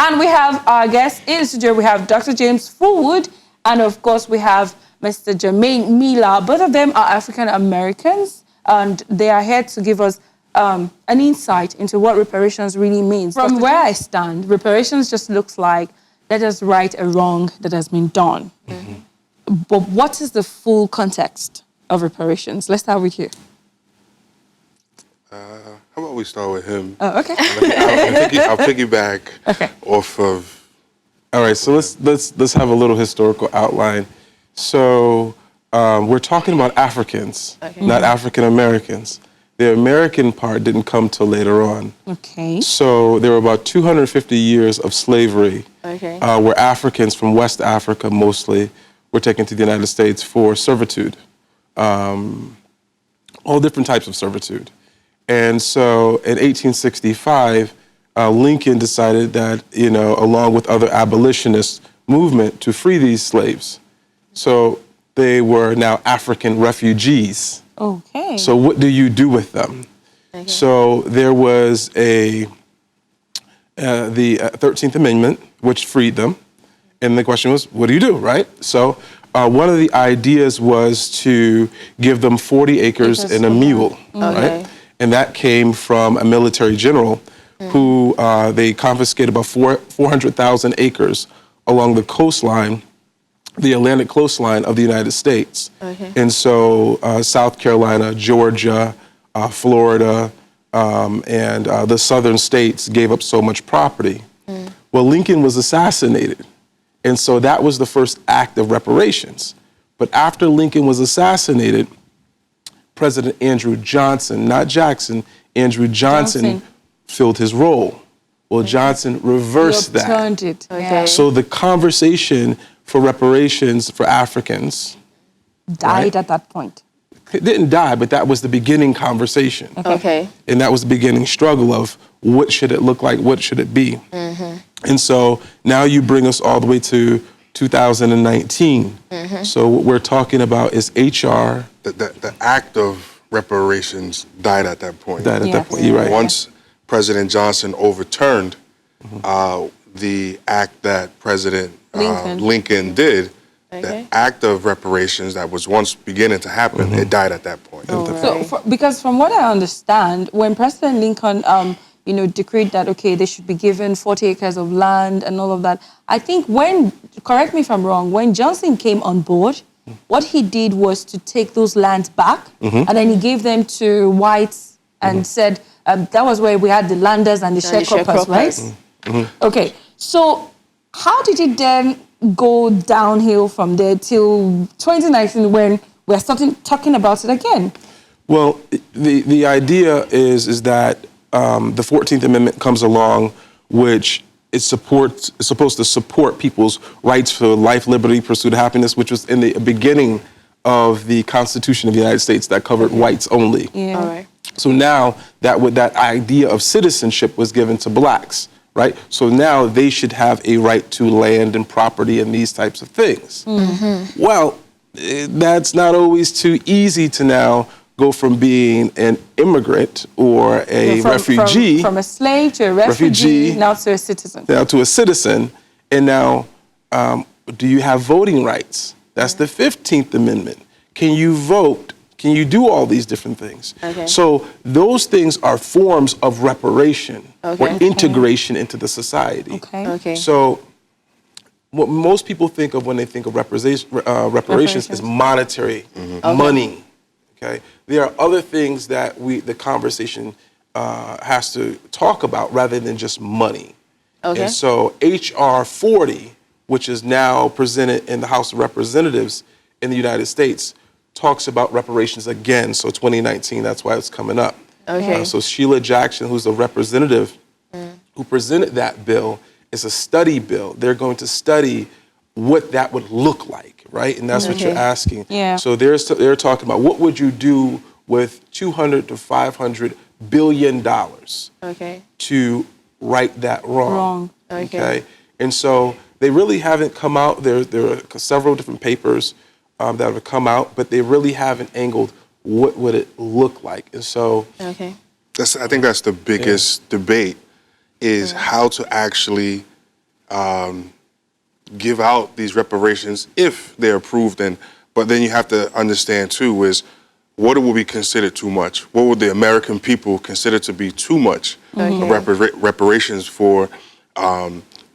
And we have our guests in the studio. We have Dr. James Fullwood, and of course we have Mr. Jermaine Miller. Both of them are African Americans, and they are here to give us an insight into what reparations really means. From where I stand, reparations just looks like let us right a wrong that has been done. Mm-hmm. But what is the full context of reparations? Let's start with you. How about we start with him? Oh, okay. I'll piggyback off of. All right, so let's have a little historical outline. So we're talking about Africans, not African Americans. The American part didn't come till later on. Okay. So there were about 250 years of slavery, where Africans from West Africa mostly were taken to the United States for servitude, all different types of servitude. And so in 1865, Lincoln decided that, along with other abolitionist movement, to free these slaves. So they were now African refugees. Okay. So what do you do with them? Okay. So there was the 13th Amendment, which freed them. And the question was, what do you do, right? So one of the ideas was to give them 40 acres and a mule, right? And that came from a military general who they confiscated about 400,000 acres along the coastline, the Atlantic coastline of the United States. And so South Carolina, Georgia, Florida, and the southern states gave up so much property. Well, Lincoln was assassinated. And so that was the first act of reparations. But after Lincoln was assassinated, President Andrew Johnson, not Jackson, Andrew Johnson filled his role. Well, Johnson reversed that. Turned it. So the conversation for reparations for Africans died at that point. It didn't die, but that was the beginning conversation. And that was the beginning struggle of what should it look like, what should it be? And so now you bring us all the way to 2019. So what we're talking about is HR. The act of reparations died at that point. Died at that point, you're right. Once President Johnson overturned the act that President Lincoln did, the act of reparations that was once beginning to happen, it died at that point. So, because from what I understand, when President Lincoln, decreed that, they should be given 40 acres of land and all of that, I think correct me if I'm wrong, when Johnson came on board, what he did was to take those lands back, and then he gave them to whites and said, that was where we had the landers and the sharecroppers, right? Okay, so how did it then go downhill from there till 2019 when we're starting talking about it again? Well, the idea is that the 14th Amendment comes along, which is supposed to support people's rights for life, liberty, pursuit of happiness, which was in the beginning of the Constitution of the United States that covered whites only. So now that idea of citizenship was given to blacks, right? So now they should have a right to land and property and these types of things. Well, that's not always too easy to now go from being an immigrant or a refugee. From a slave to a refugee, now to a citizen. Now to a citizen. And now, do you have voting rights? That's the 15th Amendment. Can you vote? Can you do all these different things? So those things are forms of reparation or integration into the society. So what most people think of when they think of reparations is monetary, money. There are other things that the conversation has to talk about rather than just money. And so HR 40, which is now presented in the House of Representatives in the United States, talks about reparations again. So 2019, that's why it's coming up. So Sheila Jackson, who's the representative who presented that bill, is a study bill. They're going to study what that would look like, right? And that's what you're asking. So they're talking about what would you do with $200 to $500 billion to right that wrong. And so they really haven't come out. There are several different papers that have come out, but they really haven't angled what would it look like. And so I think that's the biggest debate is how to actually give out these reparations if they're approved. But then you have to understand too is what will be considered too much? What would the American people consider to be too much reparations for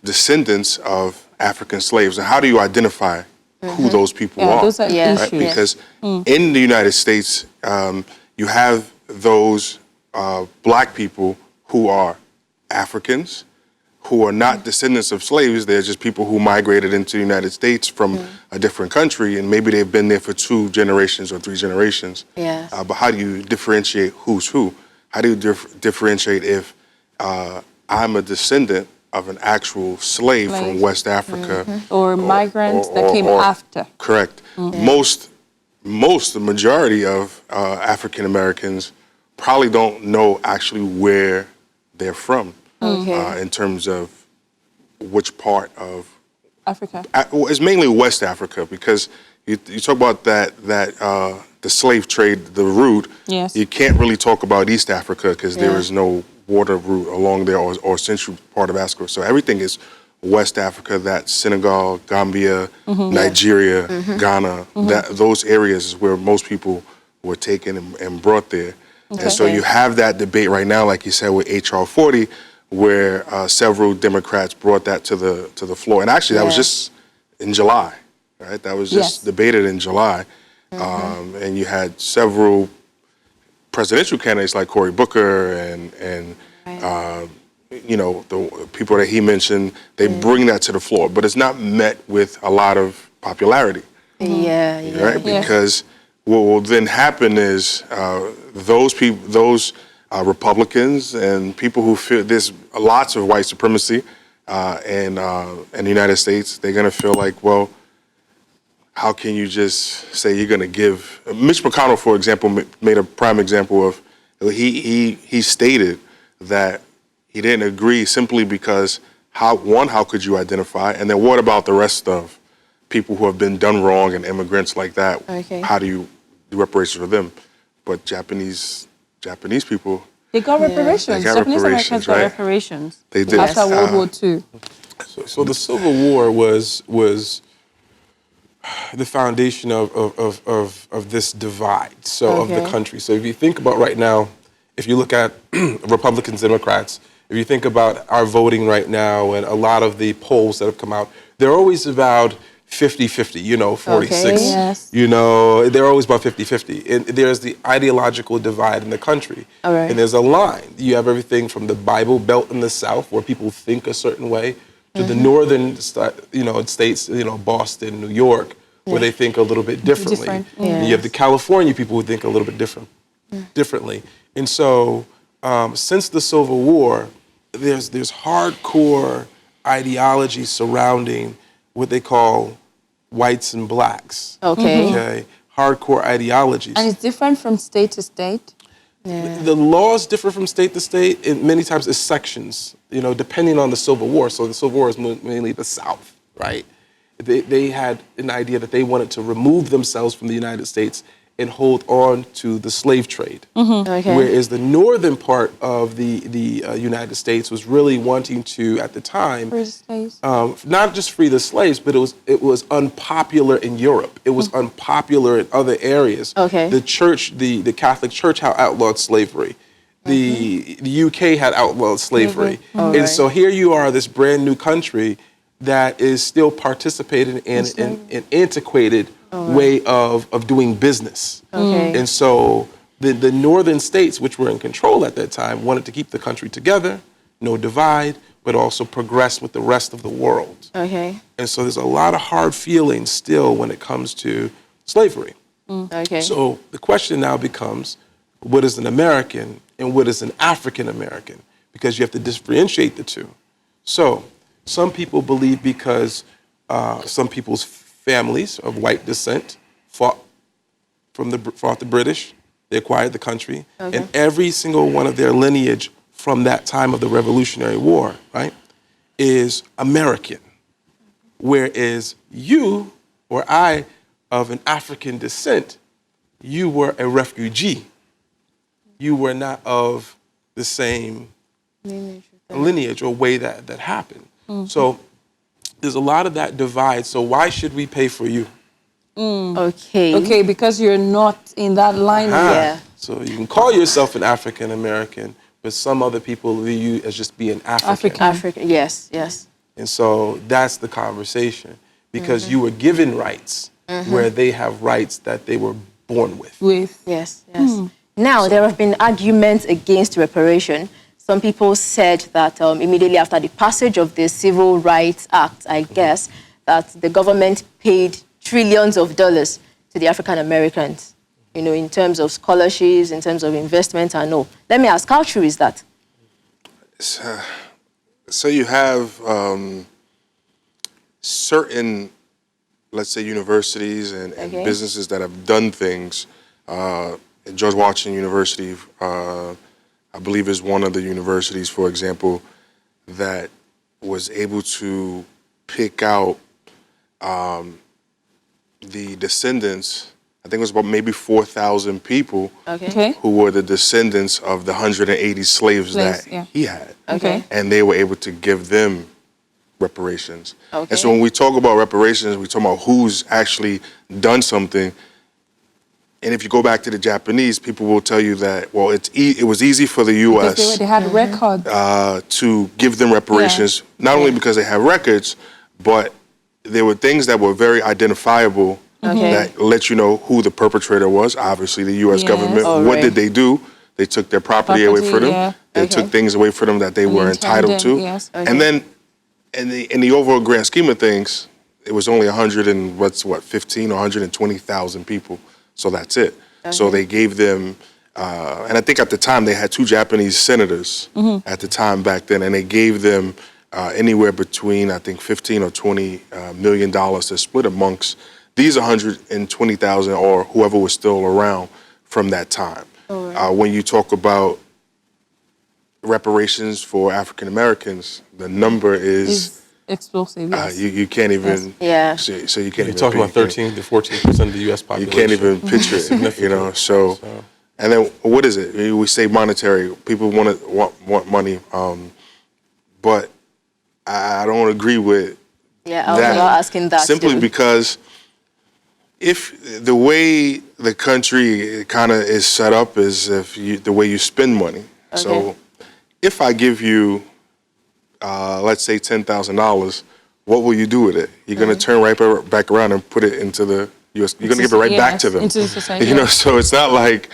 descendants of African slaves? And how do you identify who those people are? Those are issues. Right? Because in the United States, you have those black people who are Africans, who are not descendants of slaves. They're just people who migrated into the United States from a different country, and maybe they've been there for 2 generations or 3 generations. Yes. But how do you differentiate who's who? How do you differentiate if I'm a descendant of an actual slave from West Africa? Or migrants that came after. Correct. The majority of African Americans probably don't know actually where they're from. In terms of which part of Africa. It's mainly West Africa, because you talk about that the slave trade, the route. Yes. You can't really talk about East Africa because there is no water route along there or central part of Africa. So everything is West Africa. That's Senegal, Gambia, Nigeria, Ghana. Those areas is where most people were taken and brought there. And so you have that debate right now, like you said, with H.R. 40. Where several Democrats brought that to the floor, and actually that was just in July, right? That was just debated in July, and you had several presidential candidates like Cory Booker and you know, the people that he mentioned. They bring that to the floor, but it's not met with a lot of popularity. Right? Because what will then happen is those people, Republicans and people who feel there's lots of white supremacy in the United States, they're going to feel like, well, how can you just say you're going to give? Mitch McConnell, for example, made a prime example of he stated that he didn't agree simply because how could you identify, and then what about the rest of people who have been done wrong and immigrants like that? How do you do reparations for them? But Japanese people, they got reparations. They got Japanese reparations, Americans got right? reparations. They did. After World War II. So the Civil War was the foundation of this divide, of the country. So if you think about right now, if you look at Republicans, Democrats, if you think about our voting right now and a lot of the polls that have come out, they're always about 50-50, 46. They're always about 50-50. And there's the ideological divide in the country. And there's a line. You have everything from the Bible Belt in the South, where people think a certain way, to the northern states, Boston, New York, where they think a little bit differently. And you have the California people who think a little bit differently. And so since the Civil War, there's hardcore ideology surrounding what they call whites and blacks. Hardcore ideologies. And it's different from state to state? The laws differ from state to state, and many times it's sections, depending on the Civil War. So the Civil War is mainly the South, right? They had an idea that they wanted to remove themselves from the United States and hold on to the slave trade. Whereas the northern part of the United States was really wanting to, at the time, not just free the slaves, but it was unpopular in Europe. It was unpopular in other areas. The church, the Catholic Church had outlawed slavery. The UK had outlawed slavery. And so here you are, this brand new country that is still participating in an antiquated way of doing business. And so the northern states, which were in control at that time, wanted to keep the country together, no divide, but also progress with the rest of the world. And so there's a lot of hard feelings still when it comes to slavery. So the question now becomes, what is an American and what is an African American? Because you have to differentiate the two. So some people believe because some people's families of white descent fought the British, they acquired the country, and every single one of their lineage from that time of the Revolutionary War, right, is American. Whereas you or I, of an African descent, you were a refugee. You were not of the same lineage or way that happened. So there's a lot of that divide. So why should we pay for you? Okay, because you're not in that line. Yeah. So you can call yourself an African American, but some other people view you as just being African. African. Yes. Yes. And so that's the conversation, because you were given rights where they have rights that they were born with. Yes. Yes. Now, there have been arguments against reparation. Some people said that immediately after the passage of the Civil Rights Act, I guess, that the government paid trillions of dollars to the African Americans, you know, in terms of scholarships, in terms of investment and all. Let me ask, how true is that? So you have certain, let's say, universities and businesses that have done things. George Washington University, I believe, is one of the universities, for example, that was able to pick out the descendants. I think it was about maybe 4,000 people who were the descendants of the 180 slaves that he had. And they were able to give them reparations. And so when we talk about reparations, we talk about who's actually done something. And if you go back to the Japanese, people will tell you that, well, it was easy for the U.S. Because they had records to give them reparations, not only because they have records, but there were things that were very identifiable that let you know who the perpetrator was. Obviously, the U.S. government. What did they do? They took their property away from them. They took things away from them that they were entitled to. And then, in the overall grand scheme of things, it was only 15 or 120,000 people. So that's it. So they gave them, and I think at the time they had 2 Japanese senators at the time back then, and they gave them anywhere between, I think, $15 or $20 million to split amongst these 120,000 or whoever was still around from that time. When you talk about reparations for African Americans, the number is explosive. You can't even. So you can't. You're talking about 13 to 14% of the U.S. population. You can't even picture it. You know. So, and then what is it? We say monetary. People want money, but I don't agree with. I was about asking that. Simply because if the way the country kind of is set up is the way you spend money. So if I give you, let's say $10,000, what will you do with it? You're going to turn right back around and put it into the U.S. You're going to give it right back to them. Into the society. You know, so it's not like,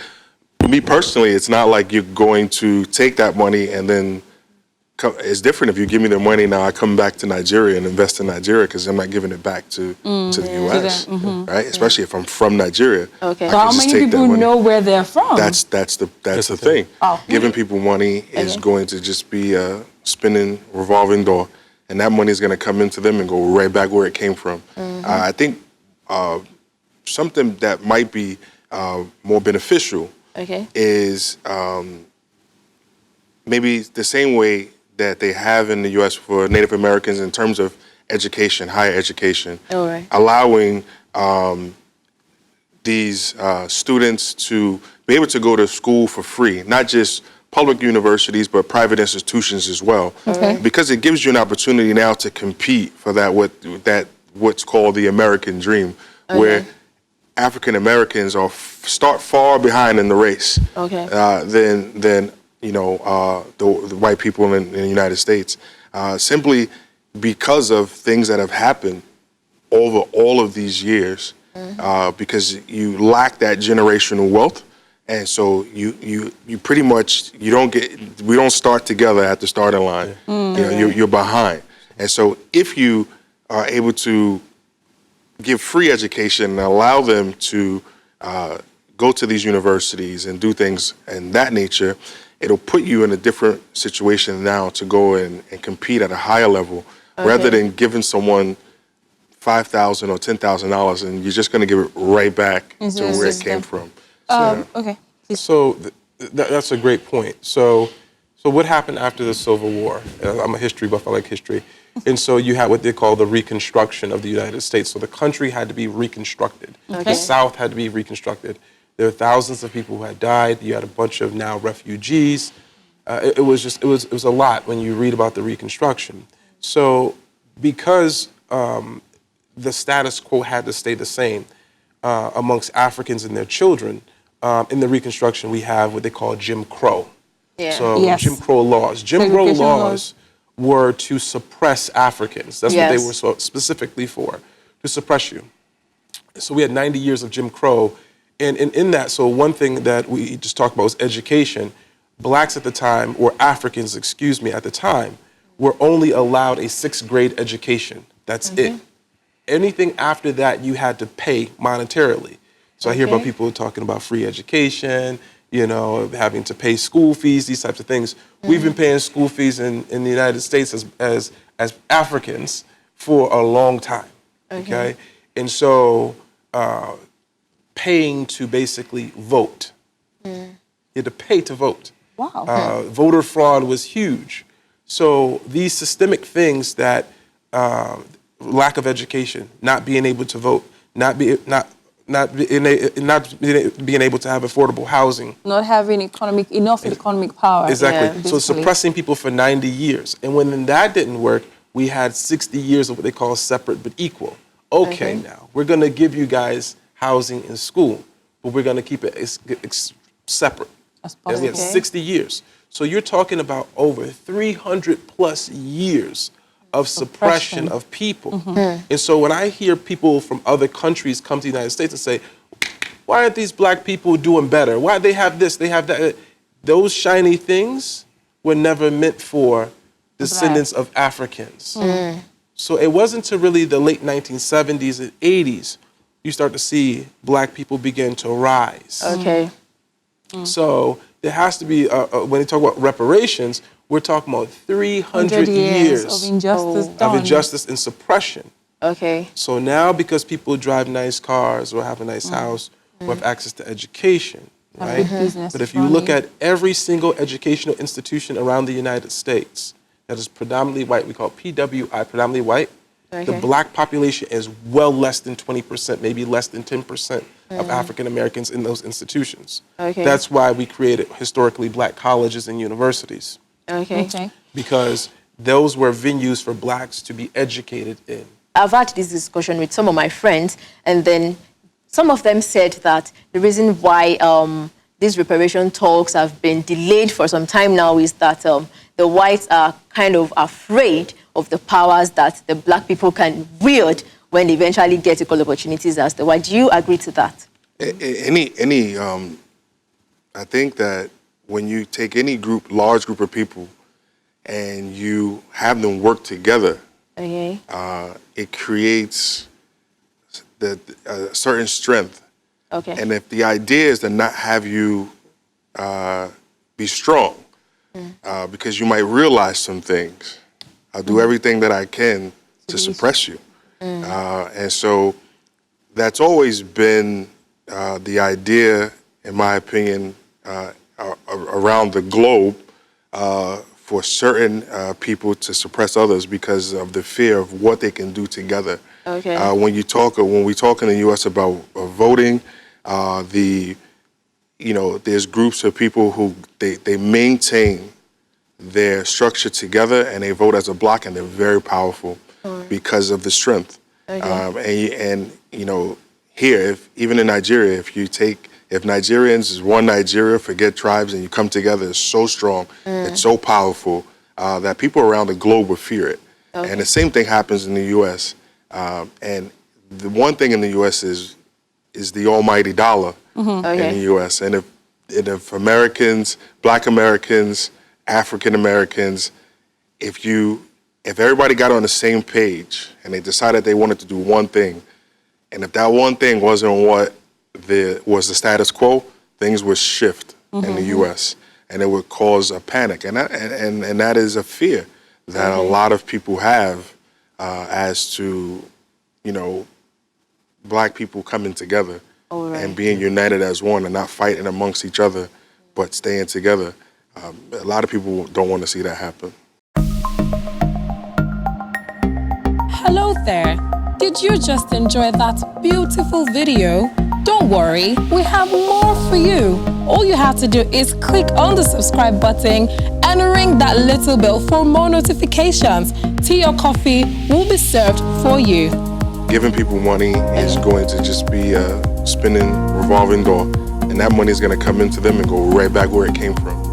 me personally, it's not like you're going to take that money and then it's different if you give me the money now. I come back to Nigeria and invest in Nigeria because I'm not giving it back to the U.S. Right? Especially if I'm from Nigeria. So how many people know where they're from? That's the thing. Giving people money is going to just be a spinning revolving door, and that money is going to come into them and go right back where it came from. I think something that might be more beneficial is maybe the same way that they have in the U.S. for Native Americans in terms of education, higher education, allowing these students to be able to go to school for free, not just public universities, but private institutions as well, because it gives you an opportunity now to compete for what's called the American dream, where African Americans start far behind in the race than the white people in the United States, simply because of things that have happened over all of these years, because you lack that generational wealth. And so you pretty much, we don't start together at the starting line. You're behind. And so if you are able to give free education and allow them to go to these universities and do things in that nature, it'll put you in a different situation now to go and compete at a higher level, rather than giving someone $5,000 or $10,000 and you're just going to give it right back to where it came from. So that's a great point. So what happened after the Civil War? I'm a history buff, I like history. And so you had what they call the Reconstruction of the United States. So the country had to be reconstructed. The South had to be reconstructed. There were thousands of people who had died. You had a bunch of now refugees. It was a lot when you read about the Reconstruction. So because the status quo had to stay the same amongst Africans and their children, in the Reconstruction we have what they call Jim Crow. Yeah. So Yes. Jim Crow laws. Jim Crow laws were to suppress Africans. That's what they were so specifically for, to suppress you. So we had 90 years of Jim Crow. And in that, so one thing that we just talked about was education. Blacks at the time, or Africans, excuse me, at the time, were only allowed a 6th grade education. That's it. Anything after that, you had to pay monetarily. So I hear about people talking about free education, you know, having to pay school fees, these types of things. We've been paying school fees in the United States as Africans for a long time, okay? And so paying to basically vote. You had to pay to vote. Wow. Voter fraud was huge. So these systemic things that lack of education, not being able to vote, not being able to have affordable housing. Not having enough economic power. Exactly. Yeah, so suppressing people for 90 years. And when that didn't work, we had 60 years of what they call separate but equal. Okay, now, we're going to give you guys housing in school, but we're going to keep it separate. And we have 60 years. So you're talking about over 300 plus years of suppression of people. And so when I hear people from other countries come to the United States and say, why aren't these black people doing better? Why they have this, they have that? Those shiny things were never meant for descendants of Africans. So it wasn't until really the late 1970s and 80s you start to see black people begin to rise. So there has to be, when you talk about reparations, we're talking about 300 years of injustice of injustice and suppression. Okay. So now, because people drive nice cars or have a nice house or have access to education, right? But if you look at every single educational institution around the United States that is predominantly white, we call it PWI, predominantly white, the black population is well less than 20%, maybe less than 10% of African Americans in those institutions. That's why we created historically black colleges and universities. Because those were venues for blacks to be educated in. I've had this discussion with some of my friends, and then some of them said that the reason why these reparation talks have been delayed for some time now is that the whites are kind of afraid of the powers that the black people can wield when they eventually get equal opportunities as the white. Do you agree to that? I think that when you take any large group of people, and you have them work together, it creates a certain strength. And if the idea is to not have you be strong, because you might realize some things, I'll do everything that I can to suppress you. And so that's always been the idea, in my opinion, around the globe, for certain people to suppress others because of the fear of what they can do together. When we talk in the U.S. about voting, there's groups of people who they maintain their structure together and they vote as a block, and they're very powerful because of the strength. And here, even in Nigeria, if Nigerians is one Nigeria, forget tribes, and you come together, it's so strong, it's so powerful that people around the globe would fear it. And the same thing happens in the U.S. And the one thing in the U.S. is the almighty dollar in the U.S. And if Americans, Black Americans, African Americans, if everybody got on the same page and they decided they wanted to do one thing, and if that one thing wasn't what was the status quo, things would shift in the U.S. and it would cause a panic, and that is a fear that a lot of people have as to black people coming together and being united as one and not fighting amongst each other, but staying together. A lot of people don't want to see that happen. Hello there. Did you just enjoy that beautiful video? Don't worry, we have more for you. All you have to do is click on the subscribe button and ring that little bell for more notifications. tea or coffee will be served for you. Giving people money is going to just be a spinning revolving door, and that money is going to come into them and go right back where it came from.